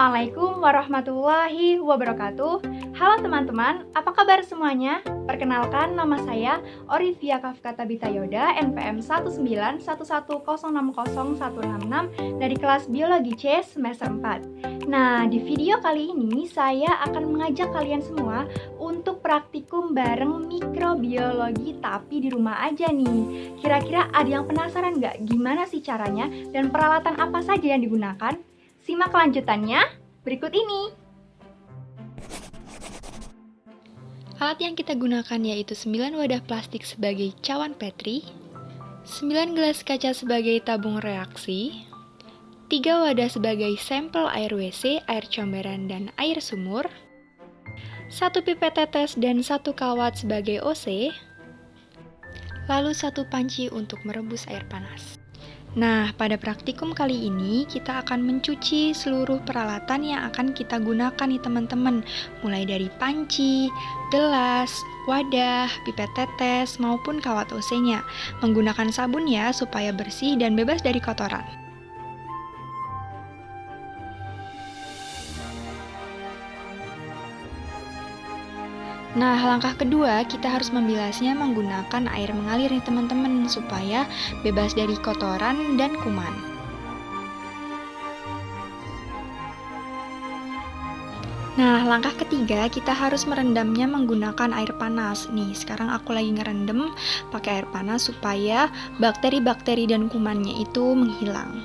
Assalamualaikum warahmatullahi wabarakatuh. Halo teman-teman, apa kabar semuanya? Perkenalkan, nama saya Orivia Kafka Tabita Yoda, NPM 19110600166 dari kelas Biologi C semester 4. Nah, di video kali ini saya akan mengajak kalian semua untuk praktikum bareng mikrobiologi tapi di rumah aja nih. Kira-kira ada yang penasaran nggak gimana sih caranya dan peralatan apa saja yang digunakan? Simak kelanjutannya berikut ini. Alat yang kita gunakan yaitu 9 wadah plastik sebagai cawan Petri, 9 gelas kaca sebagai tabung reaksi, 3 wadah sebagai sampel air WC, air comberan, dan air sumur, 1 pipet tetes dan 1 kawat sebagai OC, lalu 1 panci untuk merebus air panas. Nah, pada praktikum kali ini kita akan mencuci seluruh peralatan yang akan kita gunakan nih teman-teman. Mulai dari panci, gelas, wadah, pipet tetes, maupun kawat OC-nya. Menggunakan sabun ya, supaya bersih dan bebas dari kotoran. Nah, langkah kedua, kita harus membilasnya menggunakan air mengalir nih teman-teman, supaya bebas dari kotoran dan kuman. Nah, langkah ketiga, kita harus merendamnya menggunakan air panas. Nih, sekarang aku lagi ngerendam pakai air panas supaya bakteri-bakteri dan kumannya itu menghilang.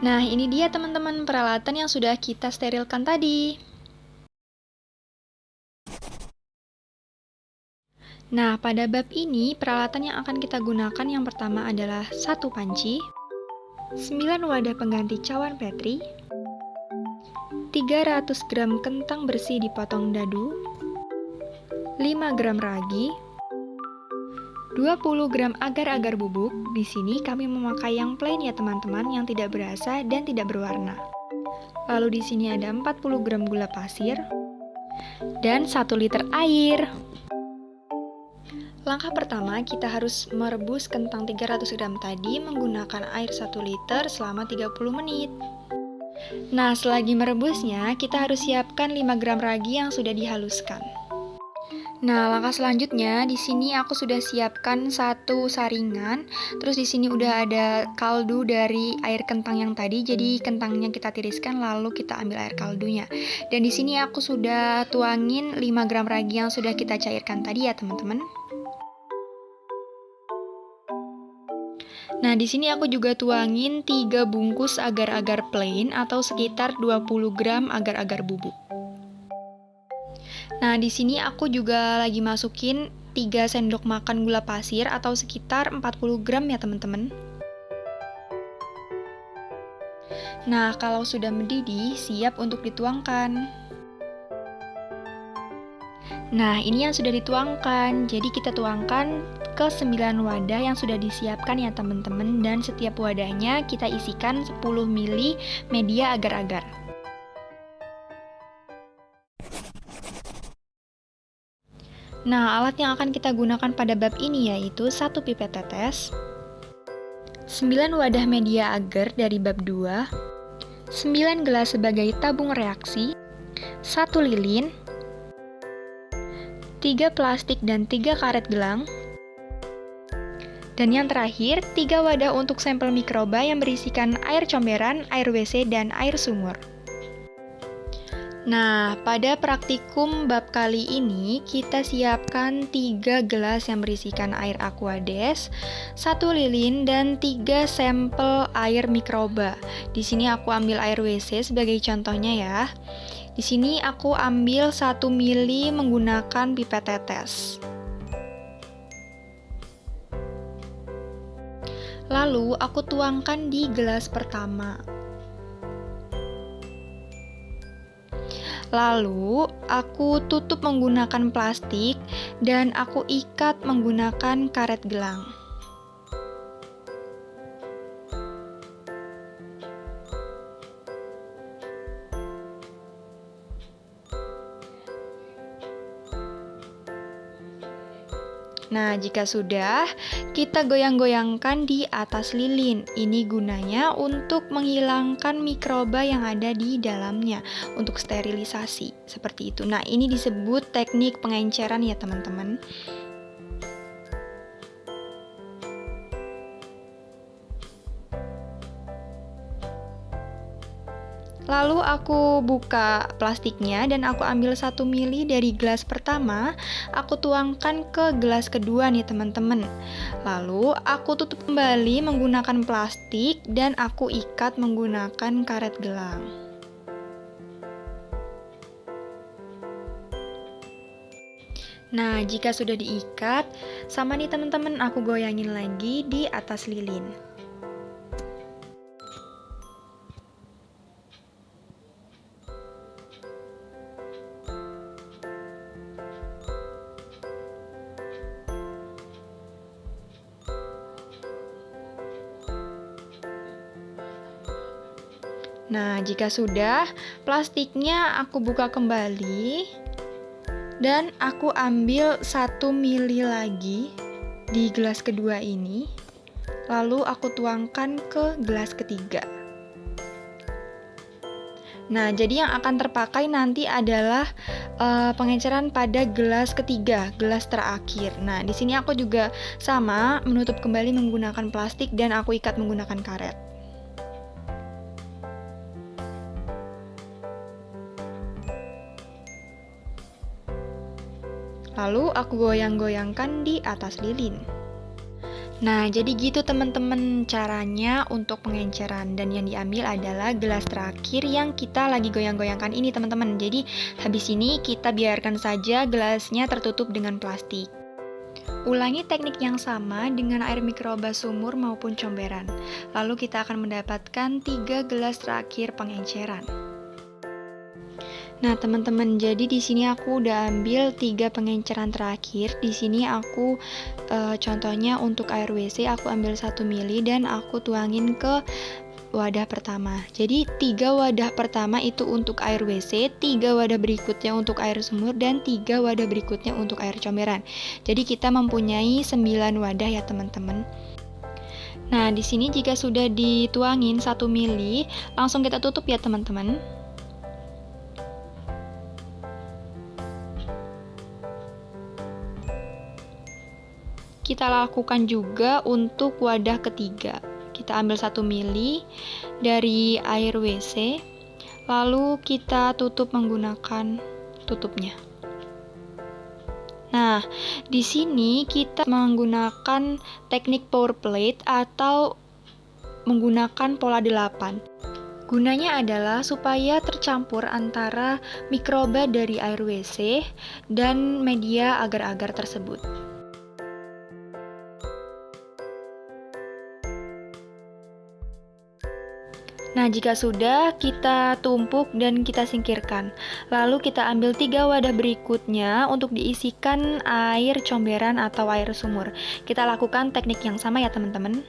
Nah, ini dia teman-teman peralatan yang sudah kita sterilkan tadi. Nah, pada bab ini peralatan yang akan kita gunakan yang pertama adalah 1 panci, 9 wadah pengganti cawan Petri, 300 gram kentang bersih dipotong dadu, 5 gram ragi, 20 gram agar-agar bubuk. Di sini kami memakai yang plain ya teman-teman, yang tidak berasa dan tidak berwarna. Lalu di sini ada 40 gram gula pasir dan 1 liter air. Langkah pertama, kita harus merebus kentang 300 gram tadi menggunakan air 1 liter selama 30 menit. Nah, selagi merebusnya, kita harus siapkan 5 gram ragi yang sudah dihaluskan. Nah, langkah selanjutnya di sini aku sudah siapkan 1 saringan. Terus di sini udah ada kaldu dari air kentang yang tadi. Jadi kentangnya kita tiriskan lalu kita ambil air kaldunya. Dan di sini aku sudah tuangin 5 gram ragi yang sudah kita cairkan tadi ya, teman-teman. Nah, di sini aku juga tuangin 3 bungkus agar-agar plain atau sekitar 20 gram agar-agar bubuk. Nah, di sini aku juga lagi masukin 3 sendok makan gula pasir atau sekitar 40 gram ya teman-teman. Nah, kalau sudah mendidih, siap untuk dituangkan. Nah, ini yang sudah dituangkan. Jadi kita tuangkan ke 9 wadah yang sudah disiapkan ya teman-teman. Dan setiap wadahnya kita isikan 10 ml media agar-agar. Nah, alat yang akan kita gunakan pada bab ini yaitu 1 pipet tetes, 9 wadah media agar dari bab 2, 9 gelas sebagai tabung reaksi, 1 lilin, 3 plastik dan 3 karet gelang, dan yang terakhir 3 wadah untuk sampel mikroba yang berisikan air comberan, air WC, dan air sumur. Nah, pada praktikum bab kali ini kita siapkan 3 gelas yang berisikan air Aquades, 1 lilin, dan 3 sampel air mikroba. Di sini aku ambil air WC sebagai contohnya ya. Di sini aku ambil 1 mili menggunakan pipet tetes. Lalu aku tuangkan di gelas pertama. Lalu, aku tutup menggunakan plastik dan aku ikat menggunakan karet gelang. Nah, jika sudah, kita goyang-goyangkan di atas lilin. Ini gunanya untuk menghilangkan mikroba yang ada di dalamnya, untuk sterilisasi, seperti itu. Nah, ini disebut teknik pengenceran ya teman-teman. Lalu aku buka plastiknya dan aku ambil 1 mili dari gelas pertama, aku tuangkan ke gelas kedua nih teman-teman. Lalu aku tutup kembali menggunakan plastik dan aku ikat menggunakan karet gelang. Nah, jika sudah diikat, sama nih teman-teman, aku goyangin lagi di atas lilin. Nah, jika sudah, plastiknya aku buka kembali dan aku ambil 1 mili lagi di gelas kedua ini. Lalu aku tuangkan ke gelas ketiga. Nah, jadi yang akan terpakai nanti adalah pengenceran pada gelas ketiga, gelas terakhir. Nah, di sini aku juga sama menutup kembali menggunakan plastik dan aku ikat menggunakan karet. Lalu aku goyang-goyangkan di atas lilin. Nah, jadi gitu teman-teman caranya untuk pengenceran, dan yang diambil adalah gelas terakhir yang kita lagi goyang-goyangkan ini teman-teman. Jadi habis ini kita biarkan saja gelasnya tertutup dengan plastik. Ulangi teknik yang sama dengan air mikroba sumur maupun comberan. Lalu kita akan mendapatkan 3 gelas terakhir pengenceran. Nah, teman-teman, jadi di sini aku udah ambil 3 pengenceran terakhir. Di sini aku contohnya untuk air WC aku ambil 1 mili dan aku tuangin ke wadah pertama. Jadi 3 wadah pertama itu untuk air WC, 3 wadah berikutnya untuk air sumur, dan 3 wadah berikutnya untuk air comberan. Jadi kita mempunyai 9 wadah ya teman-teman. Nah, di sini jika sudah dituangin 1 mili, langsung kita tutup ya teman-teman. Kita lakukan juga untuk wadah ketiga. Kita ambil 1 mili dari air WC, lalu kita tutup menggunakan tutupnya. Nah, di sini kita menggunakan teknik pour plate atau menggunakan pola 8. Gunanya adalah supaya tercampur antara mikroba dari air WC dan media agar-agar tersebut. Nah, jika sudah, kita tumpuk dan kita singkirkan. Lalu kita ambil 3 wadah berikutnya untuk diisikan air comberan atau air sumur. Kita lakukan teknik yang sama ya teman-teman.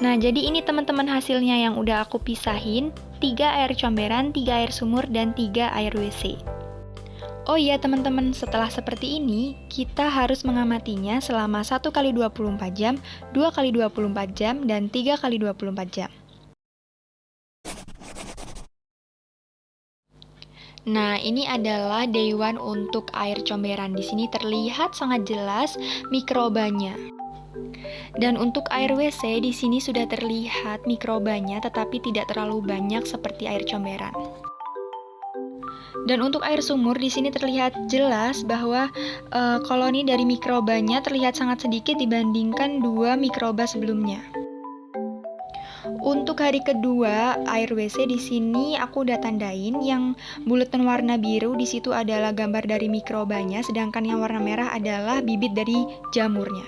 Nah, jadi ini teman-teman hasilnya yang udah aku pisahin. 3 air comberan, 3 air sumur, dan 3 air WC. Oh iya teman-teman, setelah seperti ini, kita harus mengamatinya selama 1 kali 24 jam, 2 kali 24 jam, dan 3 kali 24 jam. Nah, ini adalah day one untuk air comberan. Di sini terlihat sangat jelas mikrobanya. Dan untuk air WC di sini sudah terlihat mikrobanya, tetapi tidak terlalu banyak seperti air comberan. Dan untuk air sumur di sini terlihat jelas bahwa koloni dari mikrobanya terlihat sangat sedikit dibandingkan 2 mikroba sebelumnya. Untuk hari kedua, air WC di sini aku udah tandain yang buletan warna biru di situ adalah gambar dari mikrobanya, sedangkan yang warna merah adalah bibit dari jamurnya.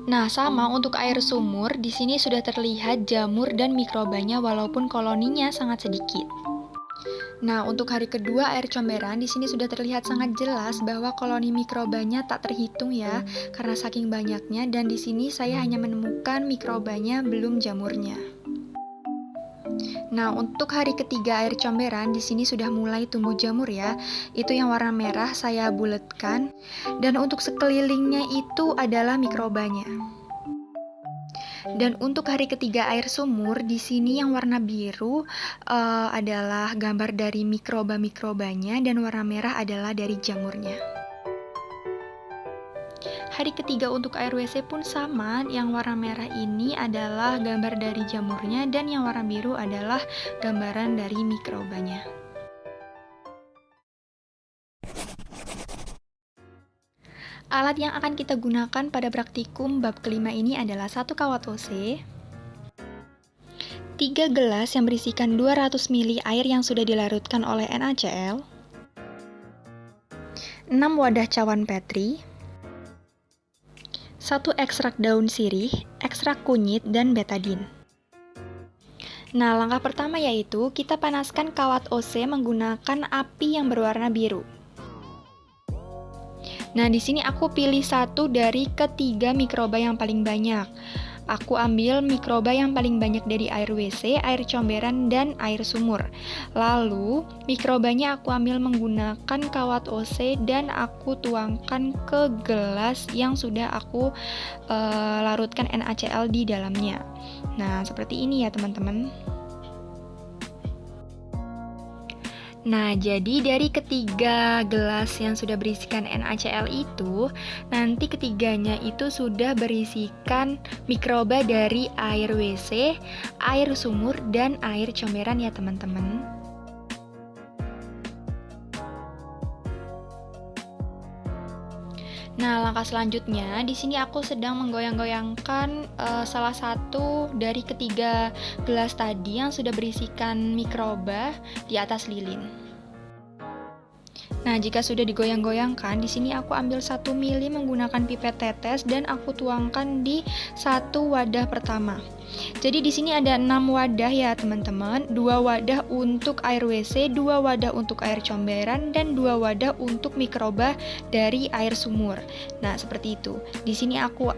Nah, sama untuk air sumur, di sini sudah terlihat jamur dan mikrobanya walaupun koloninya sangat sedikit. Nah, untuk hari kedua air comberan di sini sudah terlihat sangat jelas bahwa koloni mikrobanya tak terhitung ya, karena saking banyaknya, dan di sini saya hanya menemukan mikrobanya belum jamurnya. Nah, untuk hari ketiga air comberan di sini sudah mulai tumbuh jamur ya. Itu yang warna merah saya bulatkan. Dan untuk sekelilingnya itu adalah mikrobanya. Dan untuk hari ketiga air sumur di sini yang warna biru adalah gambar dari mikroba-mikrobanya dan warna merah adalah dari jamurnya. Hari ketiga untuk air WC pun sama, yang warna merah ini adalah gambar dari jamurnya dan yang warna biru adalah gambaran dari mikrobanya. Alat yang akan kita gunakan pada praktikum bab kelima ini adalah 1 kawat OC, 3 gelas yang berisikan 200 ml air yang sudah dilarutkan oleh NaCl, 6 wadah cawan Petri, 1 ekstrak daun sirih, ekstrak kunyit, dan betadin. Nah, langkah pertama yaitu kita panaskan kawat OC menggunakan api yang berwarna biru. Nah, di sini aku pilih satu dari ketiga mikroba yang paling banyak. Aku ambil mikroba yang paling banyak dari air WC, air comberan, dan air sumur. Lalu, mikrobanya aku ambil menggunakan kawat OC dan aku tuangkan ke gelas yang sudah aku larutkan NaCl di dalamnya. Nah, seperti ini ya teman-teman. Nah, jadi dari ketiga gelas yang sudah berisikan NaCl itu, nanti ketiganya itu sudah berisikan mikroba dari air WC, air sumur, dan air comberan ya teman-teman. Nah, langkah selanjutnya di sini aku sedang menggoyang-goyangkan salah satu dari ketiga gelas tadi yang sudah berisikan mikroba di atas lilin. Nah, jika sudah digoyang-goyangkan, di sini aku ambil 1 mili menggunakan pipet tetes dan aku tuangkan di satu wadah pertama. Jadi di sini ada 6 wadah ya teman-teman, 2 wadah untuk air WC, 2 wadah untuk air comberan, dan 2 wadah untuk mikroba dari air sumur. Nah, seperti itu. Di sini aku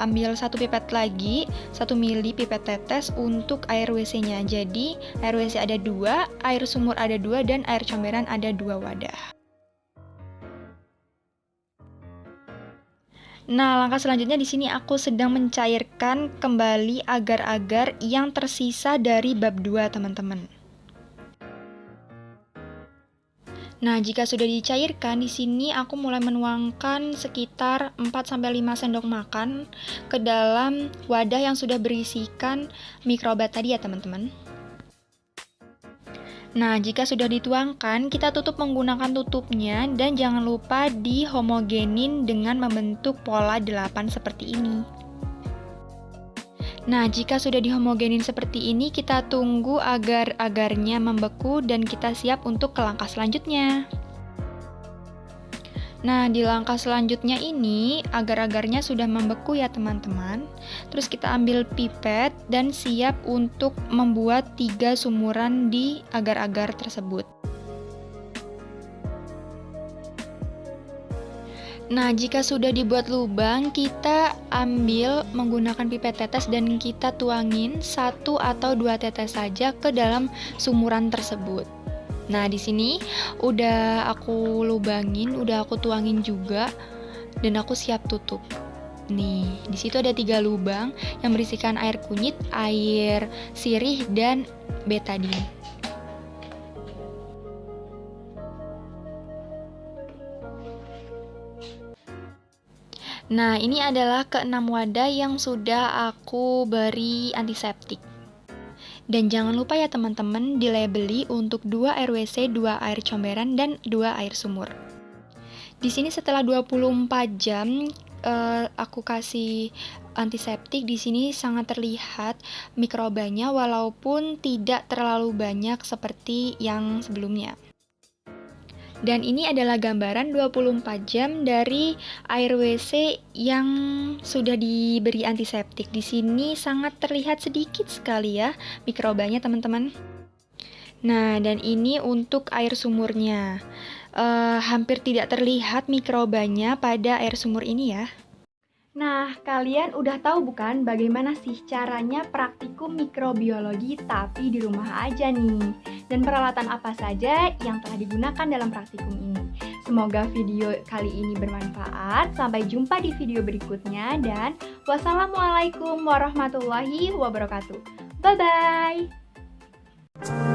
ambil 1 pipet lagi, 1 mili pipet tetes untuk air WC-nya. Jadi, air WC ada 2, air sumur ada 2, dan air comberan ada 2 wadah. Nah, langkah selanjutnya di sini aku sedang mencairkan kembali agar-agar yang tersisa dari bab 2, teman-teman. Nah, jika sudah dicairkan, di sini aku mulai menuangkan sekitar 4-5 sendok makan ke dalam wadah yang sudah berisikan mikroba tadi ya, teman-teman. Nah, jika sudah dituangkan, kita tutup menggunakan tutupnya dan jangan lupa dihomogenin dengan membentuk pola 8 seperti ini. Nah, jika sudah dihomogenin seperti ini, kita tunggu agar-agarnya membeku dan kita siap untuk ke langkah selanjutnya. Nah, di langkah selanjutnya ini, agar-agarnya sudah membeku ya teman-teman. Terus kita ambil pipet dan siap untuk membuat 3 sumuran di agar-agar tersebut. Nah, jika sudah dibuat lubang, kita ambil menggunakan pipet tetes dan kita tuangin 1 atau 2 tetes saja ke dalam sumuran tersebut. Nah, di sini udah aku lubangin, udah aku tuangin juga, dan aku siap tutup. Nih, di situ ada 3 lubang yang berisikan air kunyit, air sirih, dan betadin. Nah, ini adalah ke-6 wadah yang sudah aku beri antiseptik. Dan jangan lupa ya teman-teman, dilabeli untuk 2 air WC, 2 air comberan, dan 2 air sumur. Di sini setelah 24 jam aku kasih antiseptik, di sini sangat terlihat mikrobanya walaupun tidak terlalu banyak seperti yang sebelumnya. Dan ini adalah gambaran 24 jam dari air WC yang sudah diberi antiseptik. Di sini sangat terlihat sedikit sekali ya mikrobanya, teman-teman. Nah, dan ini untuk air sumurnya. Hampir tidak terlihat mikrobanya pada air sumur ini ya. Nah, kalian udah tahu bukan bagaimana sih caranya praktikum mikrobiologi tapi di rumah aja nih? Dan peralatan apa saja yang telah digunakan dalam praktikum ini? Semoga video kali ini bermanfaat. Sampai jumpa di video berikutnya dan wassalamualaikum warahmatullahi wabarakatuh. Bye-bye!